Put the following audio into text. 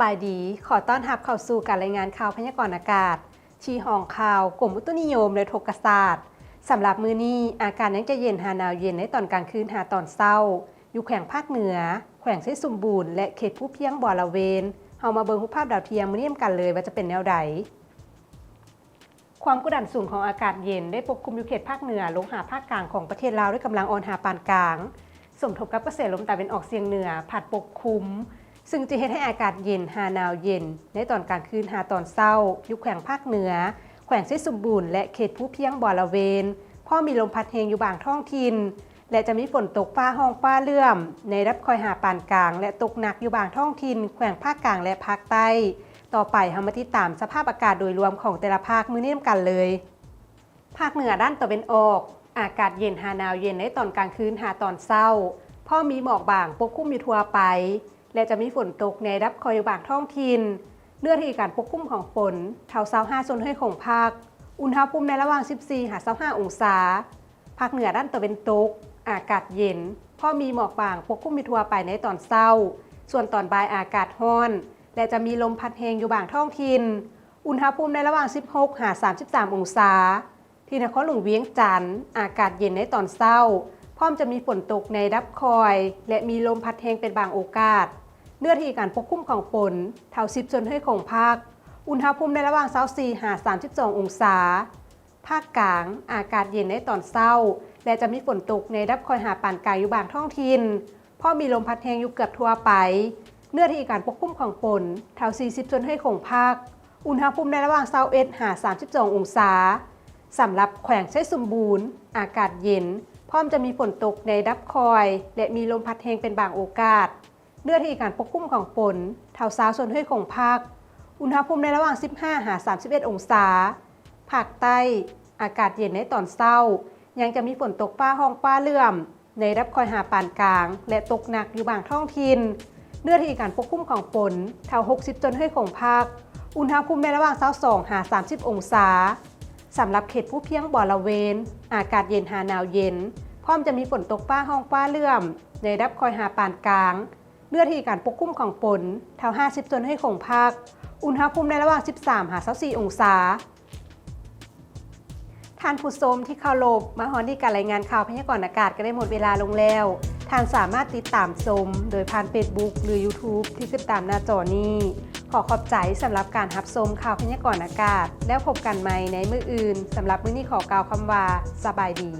บายดีขอต้อนรับเข้าสู่การรายงานข่าวพยากรณ์อากาศที่ห้องข่าวกรมอุตุนิยมและโทรศาสตร์สำหรับมื้อนี้อากาศยังจะเย็นหาหนาวเย็นในตอนกลางคืนหาตอนเช้าอยู่แขวงภาคเหนือแขวงไชยสมบูรณ์และเขตผู้เพียงบ่อละเวนเฮามาเบิ่งรูปภาพดาวเทียมมื้อนี้กันเลยว่าจะเป็นแนวใดความกดดันสูงของอากาศเย็นได้ปกคลุมอยู่เขตภาคเหนือลงหาภาคกลางของประเทศลาวด้วยกำลังอ่อนหาปานกลางสมทบกับกระแสลมตะวันออกเฉียงเหนือพัดปกคลุมซึ่งจะเฮ็ดให้อากาศเย็นหาหนาวเย็นในตอนกลางคืนหาตอนเช้าอยู่แขวงภาคเหนือแขวงไชยสมบูรณ์และเขตผู้เพียงบ่อละเวนพอมีลมพัดแรงอยู่บางท้องถิ่นและจะมีฝนตกฟ้าห้องฟ้าเลื่อมในรับคอยหาปานกลางและตกหนักอยู่บางท้องถิ่นแขวงภาคกลางและภาคใต้ต่อไปเฮามาติดตามสภาพอากาศโดยรวมของแต่ละภาคมื้อนี้กันเลยภาคเหนือด้านตะวันออกอากาศเย็นหาหนาวเย็นในตอนกลางคืนหาตอนเช้าพอมีหมอกบางปกคลุมอยู่ทั่วไปและจะมีฝนตกในรับคอยอยู่บางท้องถิ่นเนื้อที่การปกคลุมของฝนเท่า25ส่วนให้ของภาคอุณหภูมิในระหว่าง14 25 องศาภาคเหนือด้านตะวันตกอากาศเย็นพอมีหมอกบางปกคลุมอยู่ทั่วไปในตอนเช้าส่วนตอนบ่ายอากาศร้อนและจะมีลมพัดแรงอยู่บางท้องถิ่นอุณหภูมิในระหว่าง16 33 องศาที่นครหลวงเวียงจันทร์อากาศเย็นในตอนเช้าพร้อมจะมีฝนตกในรับคอยและมีลมพัดแรงเป็นบางโอกาสเนื้อที่การปกคลุมของฝนเท่า10ส่วนให้ของภาคอุณหภูมิในระหว่าง24 32 องศาภาคกลางอากาศเย็นในตอนเช้าและจะมีฝนตกในรับคอยหาปานกลางอยู่บางท้องถิ่นพอมีลมพัดแรงอยู่เกือบทั่วไปเนื้อที่การปกคลุมของฝนเท่า40ส่วนให้ของภาคอุณหภูมิในระหว่าง21 32 องศาสำหรับแขวงไชยสมบูรณ์อากาศเย็นพร้อมจะมีฝนตกในรับคอยและมีลมพัดแรงเป็นบางโอกาสเนื้อที่การปกคลุมของฝนเท่า20ส่วนให้ของภาคอุณหภูมิในระหว่าง15 31 องศาภาคใต้อากาศเย็นในตอนเช้ายังจะมีฝนตกฟ้าห้องฟ้าเลื่อมในรับคอยหาปานกลางและตกหนักอยู่บางท้องถิ่นเนื้อที่การปกคลุมของฝนเท่า60จนให้ของภาคอุณหภูมิในระหว่าง22 30 องศาสำหรับเขตผู้เพียงบ่อละเวนอากาศเย็นหาหนาวเย็นพร้อมจะมีฝนตกฟ้าห้องฟ้าเลื่อมในรับคอยหาปานกลางเนื้อที่การปกคลุมของฝนเท่า50จนให้ของภาคอุณหภูมิในระหว่าง13 24 องศาท่านผู้ชมที่เคารพมาฮอดที่การรายงานข่าวพยากรณ์อากาศก็ได้หมดเวลาลงแล้วท่านสามารถติดตามชมโดยผ่าน Facebook หรือ YouTube ที่ขึ้นตามหน้าจอนี้ขอขอบใจสำหรับการรับชมข่าวพยากรณ์อากาศแล้วพบกันใหม่ในมื้ออื่นสำหรับมื้อนี้ขอกล่าวคำว่าสบายดี